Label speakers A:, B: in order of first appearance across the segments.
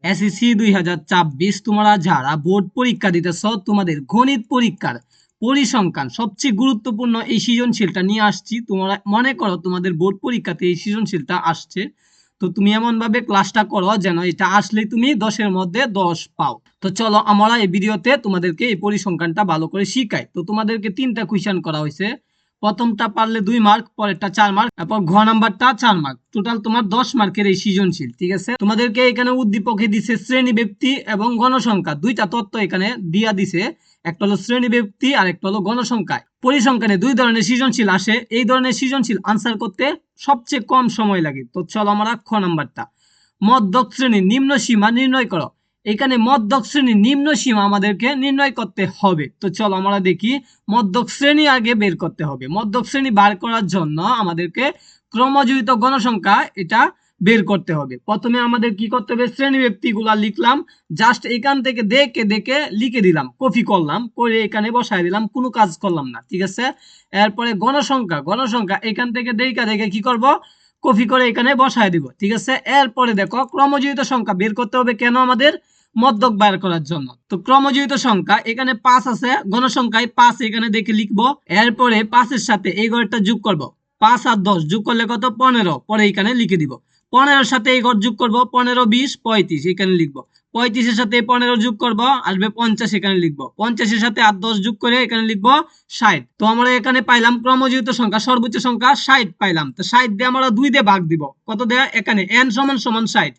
A: SSC 2024 তোমরা যারা board পরীক্ষা দিতেছ, তোমাদের গণিত পরীক্ষার পরিসংখ্যান সবচেয়ে গুরুত্বপূর্ণ এই সৃজনশীলটা নিয়ে আসছি। তোমরা মনে করো তোমাদের বোর্ড পরীক্ষাতে এই সৃজনশীলটা আসছে, তো তুমি এমন ভাবে ক্লাসটা করো যেন এটা আসলেই তুমি 10-এর মধ্যে 10 পাও। তো চলো আমরা এই ভিডিওতে তোমাদেরকে এই পরিসংখ্যানটা ভালো করে শিখাই। তো তোমাদেরকে 3টা কোয়েশ্চেন করা হয়েছে। প্রথমটা পারলে 2 মার্ক, পরেরটা 4 মার্ক, তারপর ঘ নাম্বারটা 4 মার্ক। টোটাল তোমার 10 মার্কের এই সৃজনশীল, ঠিক আছে। তোমাদেরকে এখানে উদ্দীপকে দিছে শ্রেণী ব্যক্তি এবং গণসংখ্যা, দুইটা তত্ত্ব এখানে দিয়া দিছে। একটা হলো শ্রেণী ব্যক্তি আর একটা হলো গণসংখ্যা। পরিসংখ্যানে দুই ধরনের সৃজনশীল আসে, এই ধরনের সৃজনশীল আনসার করতে সবচেয়ে কম সময় লাগে। তো চলো আমরা খ নাম্বারটা, মধ্যক শ্রেণীর নিম্ন সীমা নির্ণয় করো। এখানে মধ্যক শ্রেণীর নিম্ন সীমা আমাদেরকে নির্ণয় করতে হবে। তো চলো আমরা দেখি, মধ্যক শ্রেণী আগে বের করতে হবে। মধ্যক শ্রেণী বার করার জন্য আমাদেরকে ক্রমযুক্ত গণসংখ্যা এটা বের করতে হবে। প্রথমে আমাদের কি করতে হবে, শ্রেণী ব্যক্তিগুলা লিখলাম, জাস্ট এখান থেকে দেখে দেখে লিখে দিলাম, কপি করলাম, করে এখানে বসায় দিলাম, কোনো কাজ করলাম না, ঠিক আছে। এরপরে গণসংখ্যা, গণসংখ্যা এখান থেকে দেখে দেখে কি করব, কপি করে এখানে বসায় দিব, ঠিক আছে। এরপরে দেখো ক্রমযুক্ত সংখ্যা বের করতে হবে, কেন, আমাদের মধ্যক বার করার জন্য। তো ক্রমযুক্ত সংখ্যা এখানে 5 আছে, গণসংখ্যায় 5 এখানে দেখে লিখবো। এরপরে 5-এর সাথে এই ঘরটা যোগ করব, 5 আর 10 যোগ করলে কত, 15, পরে এখানে লিখে দিব। 15-এর সাথে এই ঘর যোগ করব, 15, 20, 35 এখানে লিখবো। 35-এর সাথে 15 যোগ করব, আসবে 50, এখানে লিখবো। 50-এর সাথে আর 10 যোগ করে এখানে লিখবো 60। তো আমরা এখানে পাইলাম ক্রমযুক্ত সংখ্যা, সর্বোচ্চ সংখ্যা 60 পাইলাম। তো 60 দিয়ে আমরা 2 দিয়ে ভাগ দিব, কত দেয়া, এখানে n সমান সমান 60,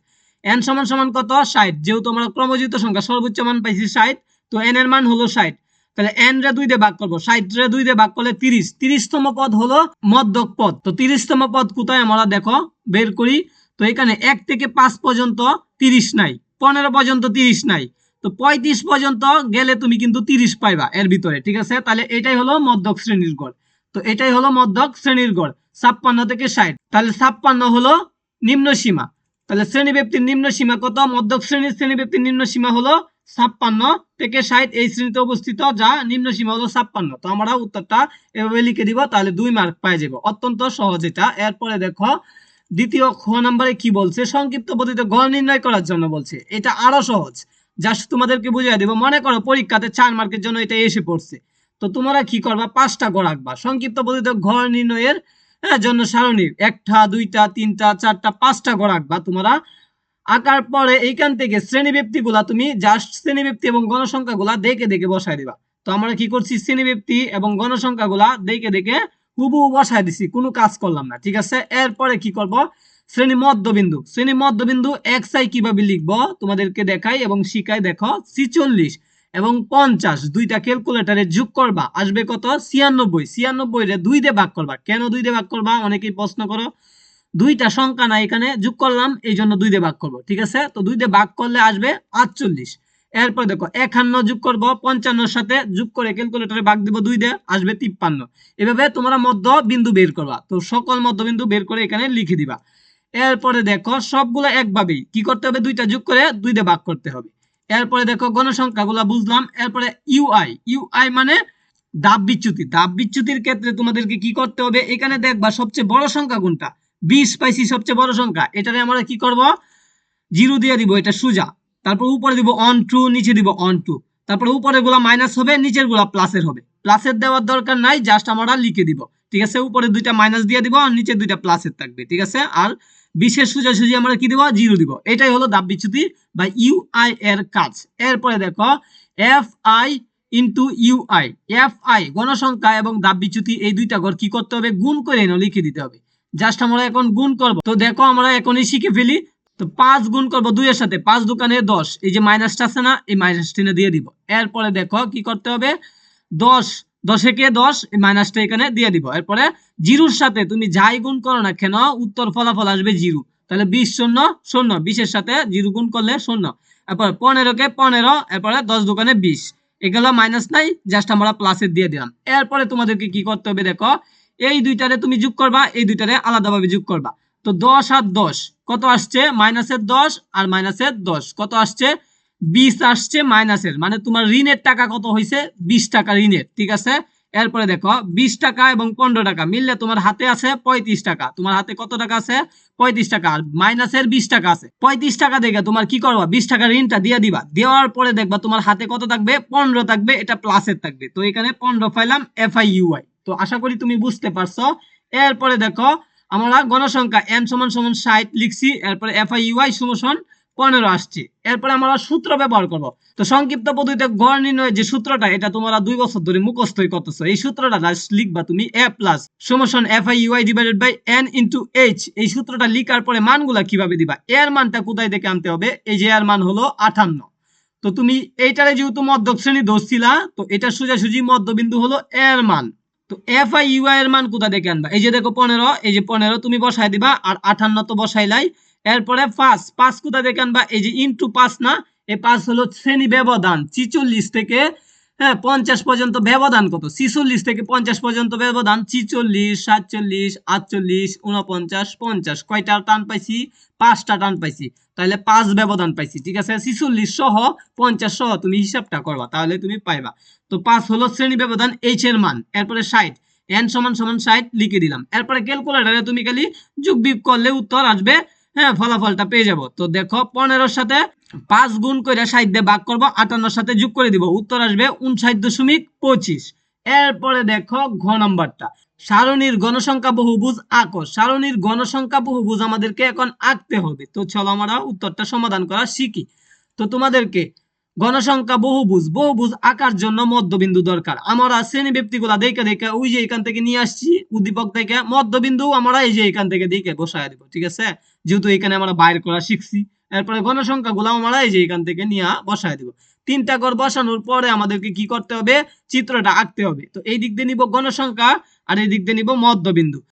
A: n সমান সমান কত, 60। যেহেতু আমরা ক্রমযুক্ত সংখ্যা সর্বোচ্চ মান পাইছি 60, তো n এর মান হলো 60। তাহলে n রে 2 দিয়ে ভাগ করব, 60 রে 2 দিয়ে ভাগ করলে 30, 30তম পদ হলো মধ্যক পদ। তো 30তম পদ কোথায় আমরা দেখো বের করি। তো এখানে 1 থেকে 5 পর্যন্ত 30 নাই, 15 পর্যন্ত 30 নাই, তো 35 পর্যন্ত গেলে তুমি কিন্তু 30 পাইবা এর ভিতরে, ঠিক আছে। তাহলে এটাই হলো মধ্যক শ্রেণীর গড়। তো এটাই হলো মধ্যক শ্রেণীর গড়, 56 থেকে 60। তাহলে 56 হলো নিম্ন সীমা। তাহলে শ্রেণী ব্যক্তির নিম্ন সীমা কত, মধ্যক শ্রেণীর শ্রেণী ব্যক্তির নিম্ন সীমা হলো 56 থেকে 60, এই শ্রেণীতে অবস্থিত, যা নিম্ন সীমা হলো 56। তো আমরা উত্তরটা এভাবে লিখে দিব, তাহলে 2 মার্ক পাই যাব, অত্যন্ত সহজ এটা। এরপরে দেখো দ্বিতীয় খ নম্বরে কি বলছে, সংক্ষিপ্ত পদ্ধতিতে গড় নির্ণয় করার জন্য বলছে। এটা আরো সহজ, জাস্ট তোমাদেরকে বুঝিয়ে দিব। মনে করো পরীক্ষাতে 4 মার্কের জন্য এটা এসে পড়ছে, তো তোমরা কি করবা, 5টা গড় আঁকবা। সংক্ষিপ্ত পদ্ধতিতে গড় নির্ণয়ের জন্য সারণী 1টা 2টা 3টা 4টা 5টা গড় আঁকবা তোমরা। আঁকার পরে এইখান থেকে শ্রেণী ব্যক্তি গুলা তুমি জাস্ট শ্রেণী ব্যক্তি এবং গণসংখ্যা গুলা দেখে দেখে বসায় দিবা। তো আমরা কি করছি, শ্রেণী ব্যক্তি এবং গণসংখ্যা গুলা দেখে দেখে হুবহু বসায় দিছি, কোনো কাজ করলাম না, ঠিক আছে। এরপরে কি করব, শ্রেণী মধ্যবিন্দু, শ্রেণী মধ্যবিন্দু xi কিভাবে লিখবো তোমাদেরকে দেখাই এবং শিখাই। দেখো 46 এবং 50 দুইটা ক্যালকুলেটরে যোগ করবা, আসবে কত, 96। 96 রে 2 দিয়ে ভাগ করবা, কেন 2 দিয়ে ভাগ করবা, অনেকেই প্রশ্ন করো। দুইটা সংখ্যা না এখানে যোগ করলাম, এই জন্য 2 দিয়ে ভাগ করবো, ঠিক আছে। তো 2 দিয়ে ভাগ করলে আসবে 48। এরপর দেখো 51 যোগ করব, 55-এর সাথে যোগ করে ক্যালকুলেটরে ভাগ দিব 2 দিয়ে, আসবে 53। এভাবে তোমরা মধ্য বিন্দু বের করবা। তো সকল মধ্যবিন্দু বের করে এখানে লিখে দিবা। এরপরে দেখো সবগুলো একভাবেই কি করতে হবে, 2টা যোগ করে 2 দিয়ে ভাগ করতে হবে। এরপরে দেখো গণসংখ্যাগুলো বুঝলাম। এরপরে ইউআই, ইউআই মানে দাব বিচ্যুতি। দাব বিচ্যুতির ক্ষেত্রে তোমাদেরকে কি করতে হবে, এখানে দেখবা সবচেয়ে বড় সংখ্যা কোনটা, 20 পাইছি সবচেয়ে বড় সংখ্যা, এটারে আমরা কি করব, 0 দিয়ে দিব, এটা সোজা। তারপর উপরে দিব অন টু, নিচে দিব অন টু। তারপর উপরে গুলা মাইনাস হবে, নিচের গুলা প্লাসের হবে। প্লাসের দেওয়ার দরকার নাই, জাস্ট আমরা লিখে দিব, ঠিক আছে। উপরে 2টা মাইনাস দিয়ে দিব আর নিচে 2টা প্লাসের থাকবে, ঠিক আছে। আর 20-এর সোজাসুজি আমরা কি দিব, 0 দিব। এটাই হলো দাব বিচ্যুতি বা ইউআই এর কাজ। এরপরে দেখো F I into UI, F I গণসংখ্যা এবং দাব বিচ্যুতি, এই দুইটা ঘর কি করতে হবে, গুণ করে এনে লিখে দিতে হবে। জাস্ট আমরা এখন গুণ করব। তো দেখো আমরা এখনই শিখে ফেলি। তো 5 গুণ করবো 2 এর সাথে, 5 দোকানে 10, এই যে মাইনাসটা আছে না, এই মাইনাসটা দিয়ে দিব। এরপরে দেখো কি করতে হবে, 10, 10 কে 10, এই মাইনাসটা এখানে দিয়ে দিব। এরপরে 0-র সাথে তুমি যাই গুণ করো না কেন, উত্তর ফলাফল আসবে 0। তাহলে 20 শূন্য শূন্য, 20-এর সাথে 0 গুণ করলে 0। এরপর 15 কে 15, এরপরে 10 দোকানে 20, এগুলো মাইনাস নাই, জাস্ট আমরা প্লাসের দিয়ে দিলাম। এরপরে তোমাদেরকে কি করতে হবে, দেখো এই দুইটারে তুমি যোগ করবা, এই দুইটারে আলাদাভাবে যোগ করবা। তো 10 আর 10 কত আসছে, মাইনাসের 10 আর মাইনাসের 10 কত আসছে, 20 আসছে মাইনাসের, মানে তোমার ঋণের টাকা কত হয়েছে, 20 টাকা ঋণের, ঠিক আছে। এরপরে দেখো 20 টাকা এবং 15 টাকা মিললে তোমার হাতে আছে 35 টাকা। তোমার হাতে কত টাকা আছে? 35 টাকা। আর মাইনাসের 20 টাকা আছে। 35 টাকা দেখে তোমার কি করবা? 20 টাকা ঋণটা দিয়ে দিবা। দেওয়ার পরে দেখবা তোমার হাতে কত থাকবে? 15 থাকবে, এটা প্লাসের থাকবে। তো এখানে 15 পাইলাম FIUI। তো আশা করি তুমি বুঝতে পারছো। এরপরে দেখো আমরা গণসংখ্যা n সমান সমান 60 লিখছি, এরপরে FIUI সমান 15 আসছে। এরপরে আমরা সূত্র ব্যবহার করব। তো সংক্ষিপ্ত পদ্ধতিতে গড় নির্ণয়ের যে সূত্রটা, এটা তোমরা 2 বছর ধরে মুখস্থই করতেছো। এই সূত্রটা জাস্ট লিখবা তুমি a প্লাস সমান FIUI divided by n into h। এই সূত্রটা লিখার পরে মানগুলা কিভাবে দিবা? এর মানটা কোথায় থেকে আনতে হবে? এই যে এর মান হলো 58। তো তুমি এইটারে যেহেতু মধ্যক শ্রেণী ধরছিলা, তো এটা সোজাসুজি মধ্যবিন্দু হলো এর মান। তো FIUI এর মান কোথা থেকে আনবা? এই যে দেখো 15, এই যে 15 তুমি বসাই দিবা, আর 58 তো বসাইলাই। এরপরে 5 কোথা থেকে আনবা? এই যে ইনটু 5 না, এই 5 হলো শ্রেণী ব্যবধান 46 থেকে 50 পর্যন্ত ব্যবধান কত? 46 থেকে 50 পর্যন্ত ব্যবধান 46, 47, 48, 49, 50। কয়টা টান পাইছি? 5টা টান পাইছি। তাহলে 5 ব্যবধান পাইছি। ঠিক আছে, 46 সহ 50 সহ তুমি হিসাবটা করবা, তাহলে তুমি পাইবা। তো 5 হলো শ্রেণী ব্যবধান h এর মান। এরপরে 60, n সমান সমান 60 লিখে দিলাম। এরপরে ক্যালকুলেটরে তুমি খালি যোগ বিয়োগ করলে উত্তর আসবে। ফলাফলটা পেয়ে যাব। তো দেখো 15 সাথে 5 গুণ করে 60 দিয়ে ভাগ করব, 58 সাথে যোগ করে দিব, উত্তর আসবে 59.25। এরপরে দেখো ঘ নাম্বারটা, সারণীর গণসংখ্যা বহুভুজ আঁকো। সারণীর গণসংখ্যা বহুভুজ আমাদেরকে এখন আঁকতে হবে। তো চলো আমরা উত্তরটা সমাধান করা শিখি। তো তোমাদেরকে গণসংখ্যা বহুভুজ আঁকার জন্য মধ্যবিন্দু দরকার। আমরা শ্রেণী ব্যক্তিগুলা দেখে দেখে ওই যে এখান থেকে নিয়ে আসছি উদ্দীপক থেকে, মধ্যবিন্দু আমরা এই যে এখান থেকে দেখে বসায় দিব। ঠিক আছে, যেহেতু এখানে আমরা বাইর করা শিখছি। এরপরে গণসংখ্যা গুলা আমরা এই যে এখান থেকে নিয়ে বসায় দিব। 3টা ঘর বসানোর পরে আমাদেরকে কি করতে হবে? চিত্রটা আঁকতে হবে। তো এই দিক দিয়ে নিব গণসংখ্যা, আর এই দিক দিয়ে নিব মধ্যবিন্দু।